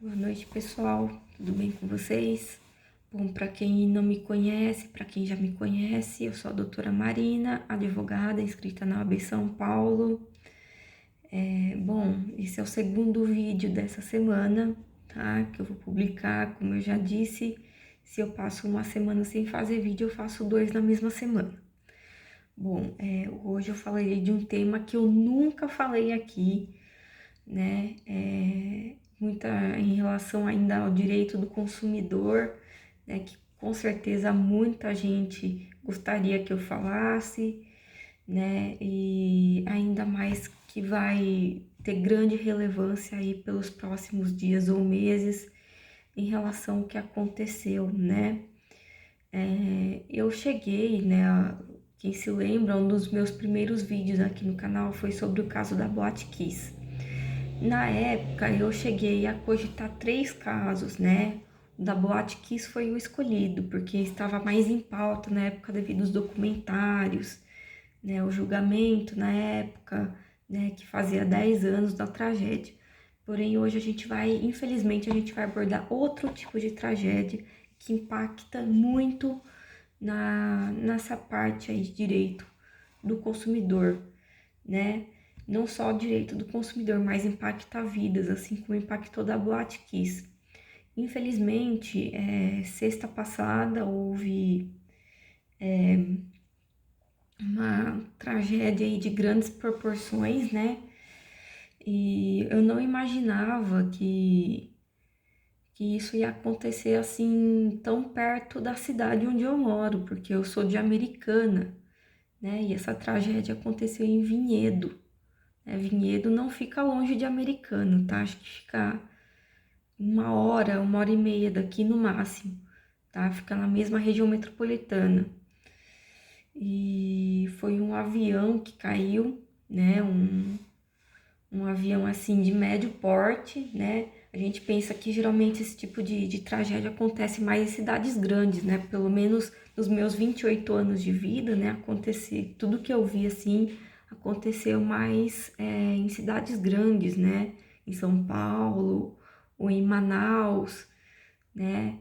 Boa noite, pessoal. Tudo bem com vocês? Bom, para quem não me conhece, para quem já me conhece, eu sou a doutora Marina, advogada inscrita na OAB São Paulo. Bom, esse é o segundo vídeo dessa semana, tá? Que eu vou publicar, como eu já disse, se eu passo uma semana sem fazer vídeo, eu faço dois na mesma semana. Bom, hoje eu falarei de um tema que eu nunca falei aqui, né? Em relação ainda ao direito do consumidor, né? Que com certeza muita gente gostaria que eu falasse, né? E ainda mais que vai ter grande relevância aí pelos próximos dias ou meses em relação ao que aconteceu, né? Eu cheguei, né? Quem se lembra, um dos meus primeiros vídeos aqui no canal foi sobre o caso da Boate Kiss. Na época, eu cheguei a cogitar três casos, né? O da Boate Kiss foi o escolhido, porque estava mais em pauta na época devido aos documentários, né? O julgamento na época, né? Que fazia 10 anos da tragédia. Porém, hoje infelizmente, a gente vai abordar outro tipo de tragédia que impacta muito nessa parte aí de direito do consumidor, né? Não só o direito do consumidor, mas impacta vidas, assim como impactou da Boate Kiss. Infelizmente, sexta passada houve uma tragédia aí de grandes proporções, né? E eu não imaginava que isso ia acontecer assim tão perto da cidade onde eu moro, porque eu sou de Americana, né? E essa tragédia aconteceu em Vinhedo. Vinhedo não fica longe de Americana, tá? Acho que fica uma hora e meia daqui no máximo, tá? Fica na mesma região metropolitana. E foi um avião que caiu, né? Um avião assim de médio porte, né? A gente pensa que geralmente esse tipo de tragédia acontece mais em cidades grandes, né? Pelo menos nos meus 28 anos de vida, né? Tudo que eu vi assim aconteceu mais em cidades grandes, né? Em São Paulo ou em Manaus, né?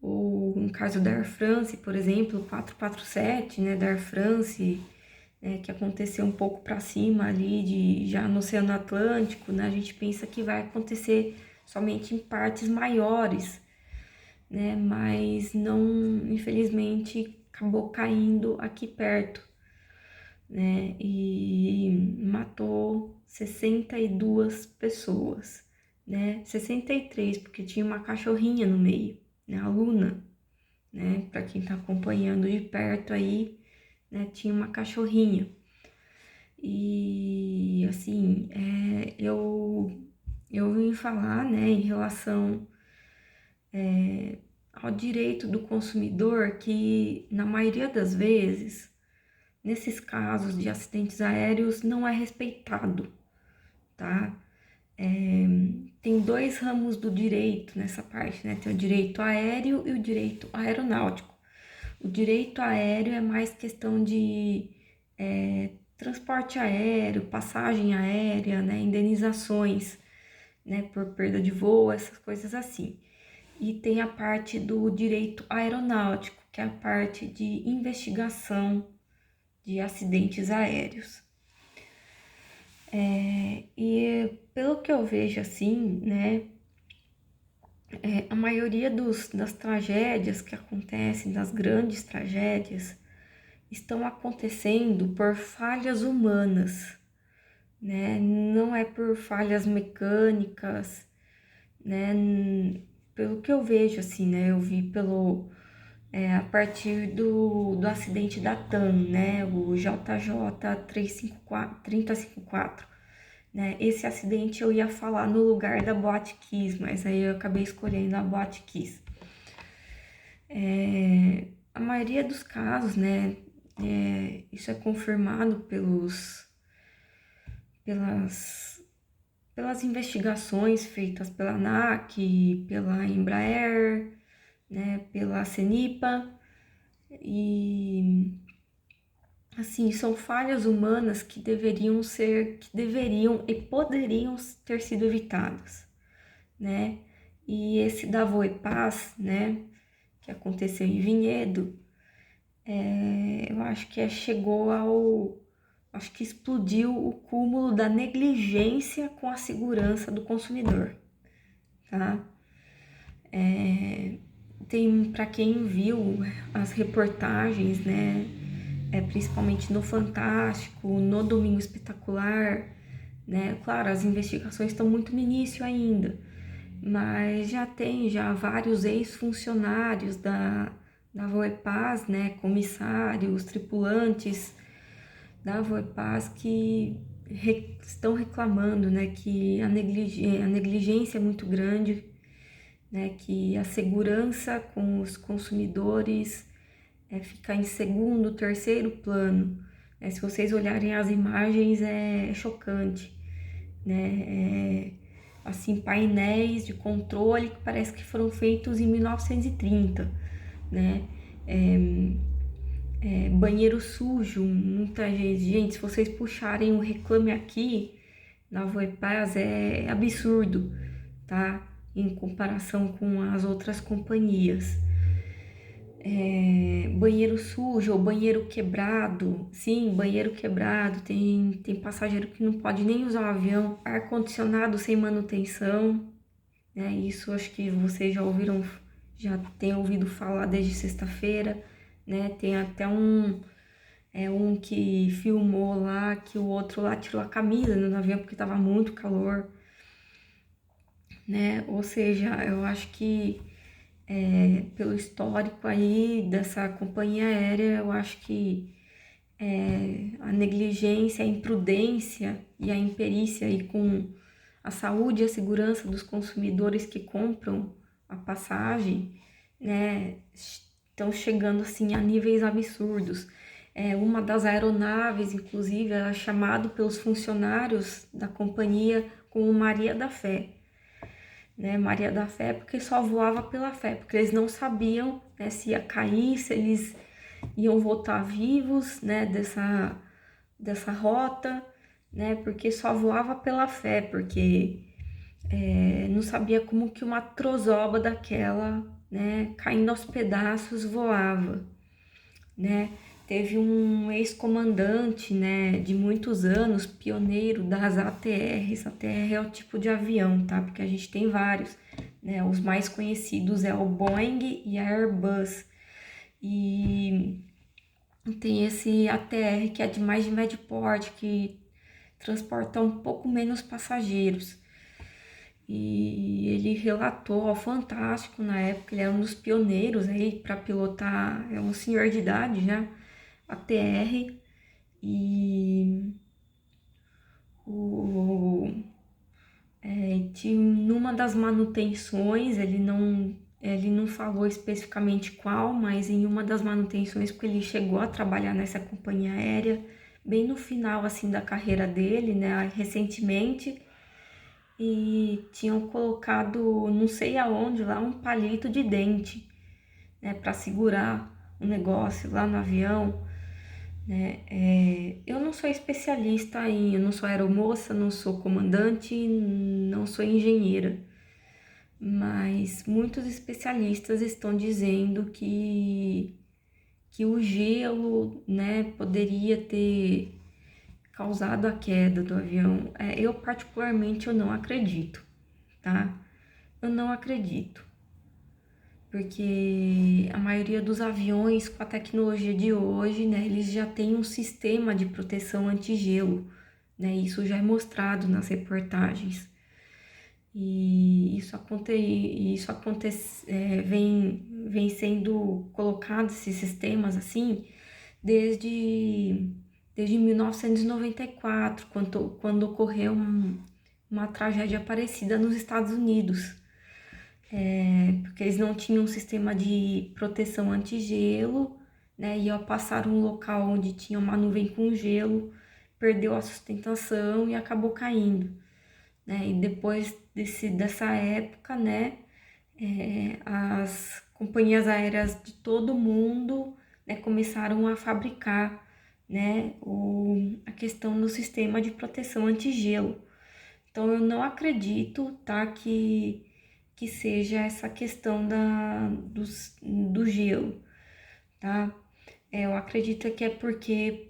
Ou no caso da Air France, por exemplo, o 447, né? Da Air France, que aconteceu um pouco para cima ali, já no Oceano Atlântico, né? A gente pensa que vai acontecer somente em partes maiores, né? Mas não, infelizmente, acabou caindo aqui perto, né? E matou 62 pessoas, né? 63, porque tinha uma cachorrinha no meio, né? A Luna, né? Para quem tá acompanhando de perto aí, né? Tinha uma cachorrinha. E assim, eu ouvi falar, né, em relação ao direito do consumidor, que na maioria das vezes, nesses casos de acidentes aéreos, não é respeitado, tá? Tem dois ramos do direito nessa parte, né? Tem o direito aéreo e o direito aeronáutico. O direito aéreo é mais questão de transporte aéreo, passagem aérea, né, indenizações, né, por perda de voo, essas coisas assim. E tem a parte do direito aeronáutico, que é a parte de investigação de acidentes aéreos. E pelo que eu vejo assim, né, a maioria das tragédias que acontecem, das grandes tragédias, estão acontecendo por falhas humanas, né? Não é por falhas mecânicas, né? Pelo que eu vejo, assim, né? Eu vi a partir do acidente da TAM, né? O JJ 3054, né? Esse acidente eu ia falar no lugar da Boate Kiss, mas aí eu acabei escolhendo a Boate Kiss. A maioria dos casos, né? Isso é confirmado pelas investigações feitas pela ANAC, pela Embraer, né, pela CENIPA, e assim, são falhas humanas que deveriam e poderiam ter sido evitadas, né? E esse da Voepaz, né, que aconteceu em Vinhedo, eu acho que acho que explodiu o cúmulo da negligência com a segurança do consumidor, tá? Tem, para quem viu as reportagens, né, principalmente no Fantástico, no Domingo Espetacular, né? Claro, as investigações estão muito no início ainda, mas já vários ex-funcionários da Voepaz, né, comissários, tripulantes da Voepaz que estão reclamando, né, que a negligência é muito grande, né, que a segurança com os consumidores fica em segundo, terceiro plano. Se vocês olharem as imagens, é chocante, né? Assim, painéis de controle que parece que foram feitos em 1930, né? Banheiro sujo, muita gente. Gente, se vocês puxarem o Reclame Aqui na Voepaz, é absurdo, tá? Em comparação com as outras companhias. Banheiro sujo ou banheiro quebrado. Sim, banheiro quebrado. Tem passageiro que não pode nem usar o avião. Ar-condicionado sem manutenção, né? Isso acho que vocês já têm ouvido falar desde sexta-feira, né? Tem até um que filmou lá que o outro lá tirou a camisa no avião porque tava muito calor, né? Ou seja, eu acho que pelo histórico aí dessa companhia aérea, eu acho que a negligência, a imprudência e a imperícia aí com a saúde e a segurança dos consumidores que compram a passagem, né, estão chegando assim a níveis absurdos. Uma das aeronaves, inclusive, era chamado pelos funcionários da companhia como Maria da Fé, né? Maria da Fé porque só voava pela fé, porque eles não sabiam, né, se ia cair, se eles iam voltar vivos, né, dessa rota, né, porque só voava pela fé, porque não sabia como que uma trozoba daquela, né, caindo aos pedaços voava, né. Teve um ex-comandante, né, de muitos anos, pioneiro das ATRs. ATR é o tipo de avião, tá? Porque a gente tem vários, né? Os mais conhecidos é o Boeing e a Airbus. E tem esse ATR que é de mais de médio porte, que transporta um pouco menos passageiros. E ele relatou ao Fantástico na época, ele era um dos pioneiros aí para pilotar, é um senhor de idade já, ATR, e o, numa das manutenções, ele não falou especificamente qual, mas em uma das manutenções, porque ele chegou a trabalhar nessa companhia aérea, bem no final assim da carreira dele, né, recentemente, e tinham colocado, não sei aonde, lá um palito de dente, né, para segurar o negócio lá no avião, né? Eu não sou especialista eu não sou aeromoça, não sou comandante, não sou engenheira, mas muitos especialistas estão dizendo que o gelo, né, poderia ter causado a queda do avião. Eu particularmente eu não acredito, tá? Eu não acredito, porque a maioria dos aviões com a tecnologia de hoje, né, eles já têm um sistema de proteção anti-gelo, né? Isso já é mostrado nas reportagens. E isso acontece, vem sendo colocado esses sistemas assim desde 1994, quando ocorreu uma tragédia parecida nos Estados Unidos, porque eles não tinham um sistema de proteção anti-gelo, né? E ao passar um local onde tinha uma nuvem com gelo, perdeu a sustentação e acabou caindo, né? E depois dessa época, né, as companhias aéreas de todo mundo, né, começaram a fabricar, né, a questão do sistema de proteção antigelo. Então, eu não acredito, tá, que seja essa questão do gelo, tá? Eu acredito que é porque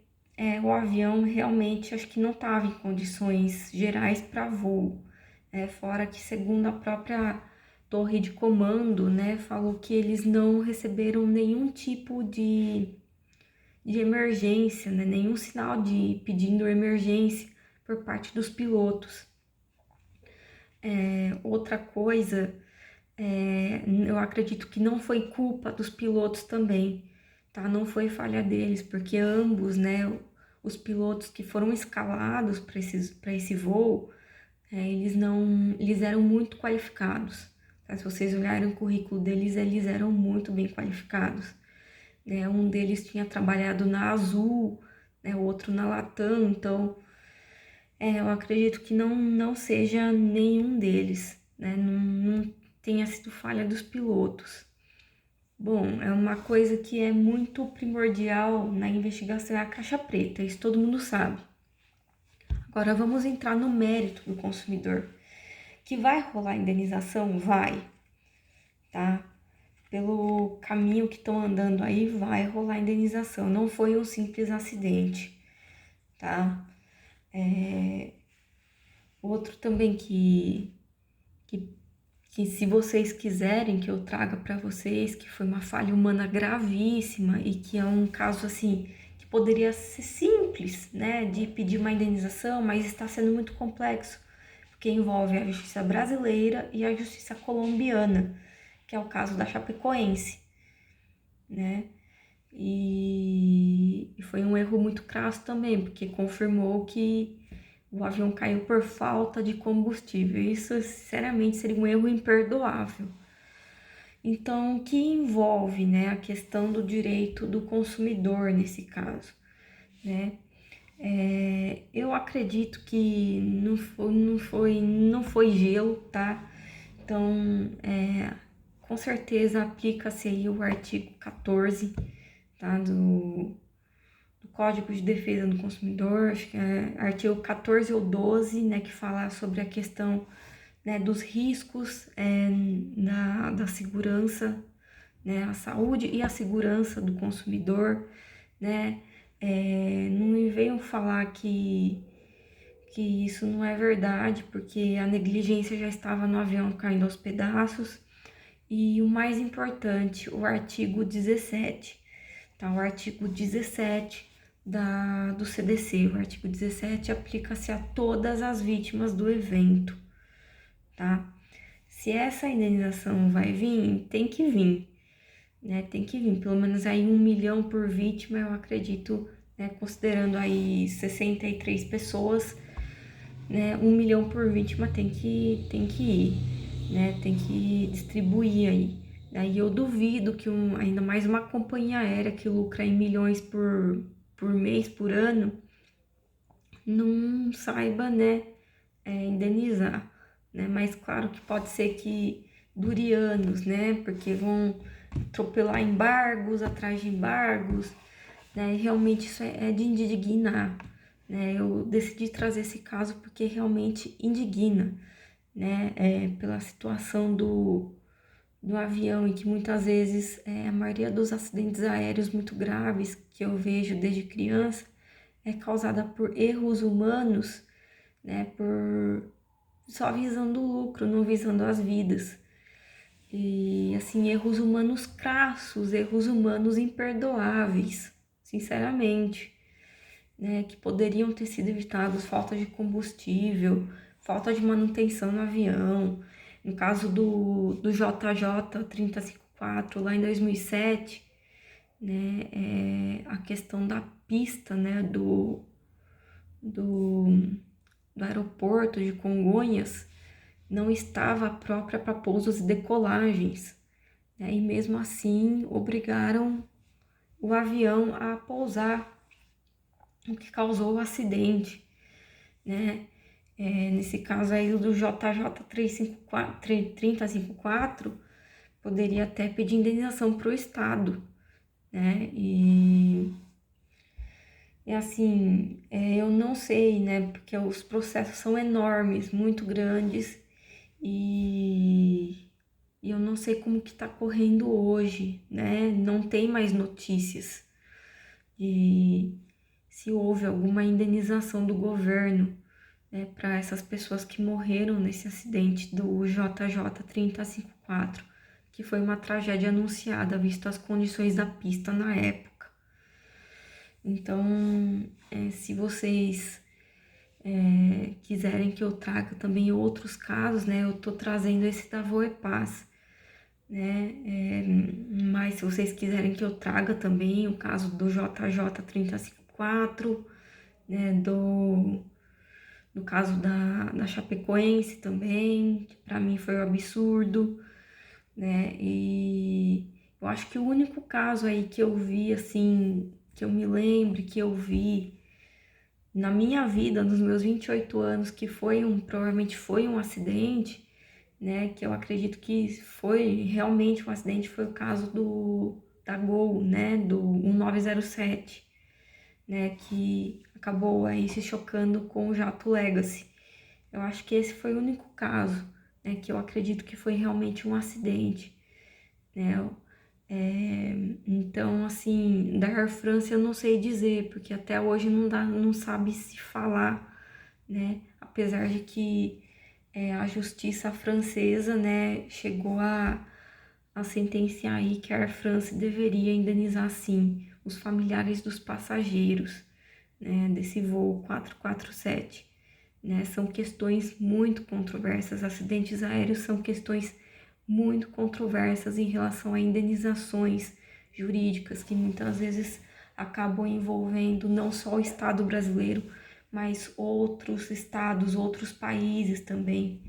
o avião realmente acho que não estava em condições gerais para voo. Fora que, segundo a própria torre de comando, né, falou que eles não receberam nenhum tipo de emergência, né, nenhum sinal de pedindo emergência por parte dos pilotos. Outra coisa, eu acredito que não foi culpa dos pilotos também, tá? Não foi falha deles, porque ambos, né, os pilotos que foram escalados para esse voo, eles eram muito qualificados, tá? Se vocês olharem o currículo deles, eles eram muito bem qualificados, né? Um deles tinha trabalhado na Azul, né, o outro na Latam, então eu acredito que não seja nenhum deles, né? Não tenha sido falha dos pilotos. Bom, é uma coisa que é muito primordial na investigação, é a caixa preta, isso todo mundo sabe. Agora vamos entrar no mérito do consumidor. Que vai rolar indenização? Vai, tá? Pelo caminho que estão andando aí, vai rolar indenização. Não foi um simples acidente, tá? Outro também que se vocês quiserem que eu traga para vocês, que foi uma falha humana gravíssima e que é um caso assim que poderia ser simples, né, de pedir uma indenização, mas está sendo muito complexo, porque envolve a justiça brasileira e a justiça colombiana, que é o caso da Chapecoense, né? E foi um erro muito crasso também, porque confirmou que o avião caiu por falta de combustível. Isso, sinceramente, seria um erro imperdoável. Então, que envolve, né, a questão do direito do consumidor nesse caso, né? Eu acredito que não foi gelo, tá? Então, com certeza aplica-se aí o artigo 14, tá? Do Código de Defesa do Consumidor, acho que é artigo 14 ou 12, né, que fala sobre a questão, né, dos riscos da segurança, né, a saúde e a segurança do consumidor, né, não me venham falar que isso não é verdade, porque a negligência já estava no avião caindo aos pedaços. E o mais importante, o artigo 17, tá? O artigo 17 do CDC, o artigo 17 aplica-se a todas as vítimas do evento, tá? Se essa indenização vai vir, tem que vir, né? Tem que vir, pelo menos aí 1 milhão por vítima, eu acredito, né? Considerando aí 63 pessoas, né? 1 milhão por vítima tem que ir, né? Tem que distribuir aí. Aí eu duvido que ainda mais uma companhia aérea que lucra em milhões por mês, por ano, não saiba, né, indenizar, né? Mas claro que pode ser que dure anos, né? Porque vão atropelar embargos atrás de embargos, né? E realmente isso é de indignar, né? Eu decidi trazer esse caso porque realmente indigna, né? Pela situação do avião e que muitas vezes a maioria dos acidentes aéreos muito graves que eu vejo desde criança é causada por erros humanos, né? Por só visando o lucro, não visando as vidas. E assim, erros humanos crassos, erros humanos imperdoáveis, sinceramente, né? Que poderiam ter sido evitados, falta de combustível, falta de manutenção no avião. No caso do JJ 354, lá em 2007, né? A questão da pista, né? Do, do aeroporto de Congonhas não estava própria para pousos e decolagens, né? E mesmo assim obrigaram o avião a pousar, o que causou o acidente, né? Nesse caso aí do JJ 3054, poderia até pedir indenização para o Estado, né? É assim, eu não sei, né? Porque os processos são enormes, muito grandes, e, e eu não sei como que tá correndo hoje, né? Não tem mais notícias de se houve alguma indenização do governo, né, para essas pessoas que morreram nesse acidente do JJ 3054, que foi uma tragédia anunciada, visto as condições da pista na época. Então, se vocês quiserem que eu traga também outros casos, né, eu tô trazendo esse da Voepaz, né, mas se vocês quiserem que eu traga também o caso do JJ 3054, né, do caso da Chapecoense também, que para mim foi um absurdo, né? E eu acho que o único caso aí que eu vi, assim, que eu me lembro, que eu vi na minha vida, nos meus 28 anos, que provavelmente foi um acidente, né? Que eu acredito que foi realmente um acidente, foi o caso da Gol, né? Do 1907, né? Que acabou aí se chocando com o jato Legacy. Eu acho que esse foi o único caso, né, que eu acredito que foi realmente um acidente, né? Então, assim, da Air France eu não sei dizer, porque até hoje não sabe se falar, né? Apesar de que a justiça francesa, né, chegou a sentenciar aí que a Air France deveria indenizar, sim, os familiares dos passageiros, né, desse voo 447. Né? São questões muito controversas. Acidentes aéreos são questões muito controversas em relação a indenizações jurídicas que muitas vezes acabam envolvendo não só o Estado brasileiro, mas outros estados, outros países também.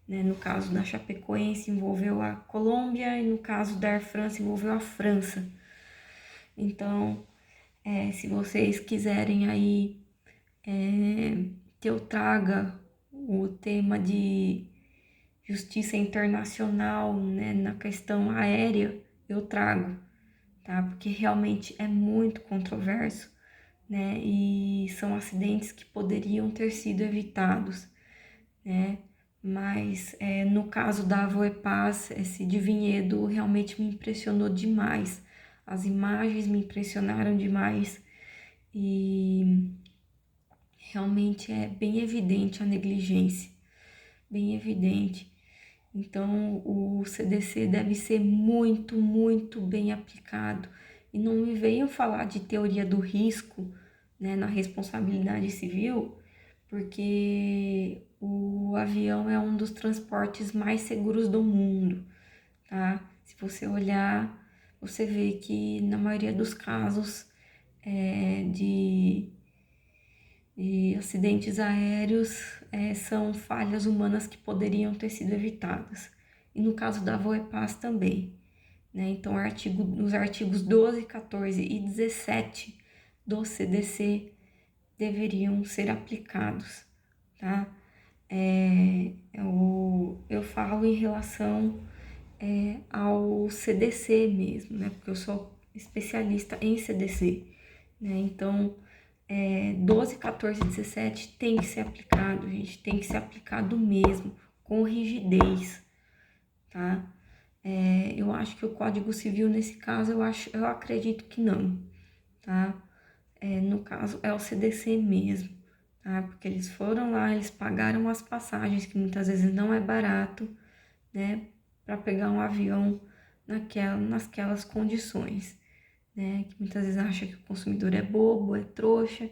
Né? No caso da Chapecoense envolveu a Colômbia e no caso da Air France envolveu a França. Então, se vocês quiserem aí que eu traga o tema de justiça internacional, né, na questão aérea, eu trago, tá? Porque realmente é muito controverso, né? E são acidentes que poderiam ter sido evitados, né? Mas no caso da Voepaz, esse de Vinhedo realmente me impressionou demais. As imagens me impressionaram demais e realmente é bem evidente a negligência, bem evidente. Então, o CDC deve ser muito, muito bem aplicado. E não me venham falar de teoria do risco, né, na responsabilidade civil, porque o avião é um dos transportes mais seguros do mundo, tá? Se você olhar, você vê que na maioria dos casos de acidentes aéreos são falhas humanas que poderiam ter sido evitadas. E no caso da Voepaz também. Né? Então, os artigos 12, 14 e 17 do CDC deveriam ser aplicados. Tá? Eu falo em relação ao CDC mesmo, né? Porque eu sou especialista em CDC. Né? Então, 12, 14 e 17 tem que ser aplicado, gente, tem que ser aplicado mesmo, com rigidez, tá? Eu acho que o Código Civil, nesse caso, eu acredito que não, tá? No caso, é o CDC mesmo, tá? Porque eles foram lá, eles pagaram as passagens, que muitas vezes não é barato, né? Para pegar um avião nasquelas condições, né? Que muitas vezes acha que o consumidor é bobo, é trouxa,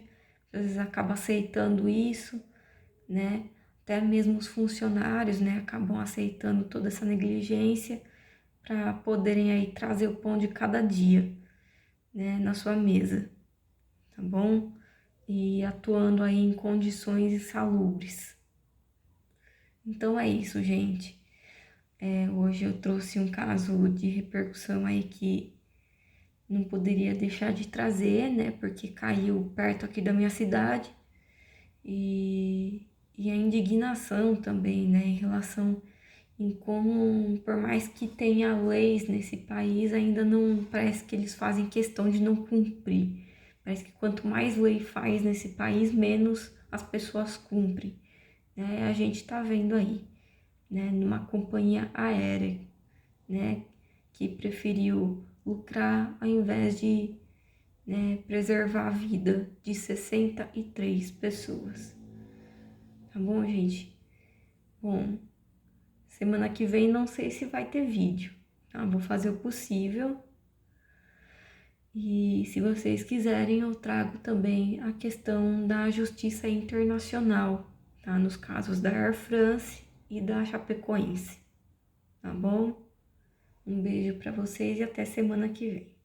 às vezes acaba aceitando isso, né? Até mesmo os funcionários, né, acabam aceitando toda essa negligência para poderem aí trazer o pão de cada dia, né, na sua mesa, tá bom? E atuando aí em condições insalubres. Então é isso, gente. Hoje eu trouxe um caso de repercussão aí que não poderia deixar de trazer, né, porque caiu perto aqui da minha cidade. E a indignação também, né, em relação em como, por mais que tenha leis nesse país, ainda não parece que eles fazem questão de não cumprir. Parece que quanto mais lei faz nesse país, menos as pessoas cumprem, né? A gente tá vendo aí, né, numa companhia aérea, né, que preferiu lucrar ao invés de, né, preservar a vida de 63 pessoas. Tá bom, gente? Bom, semana que vem não sei se vai ter vídeo, tá? Vou fazer o possível. E se vocês quiserem, eu trago também a questão da justiça internacional, tá? Nos casos da Air France e da Chapecoense, tá bom? Um beijo para vocês e até semana que vem.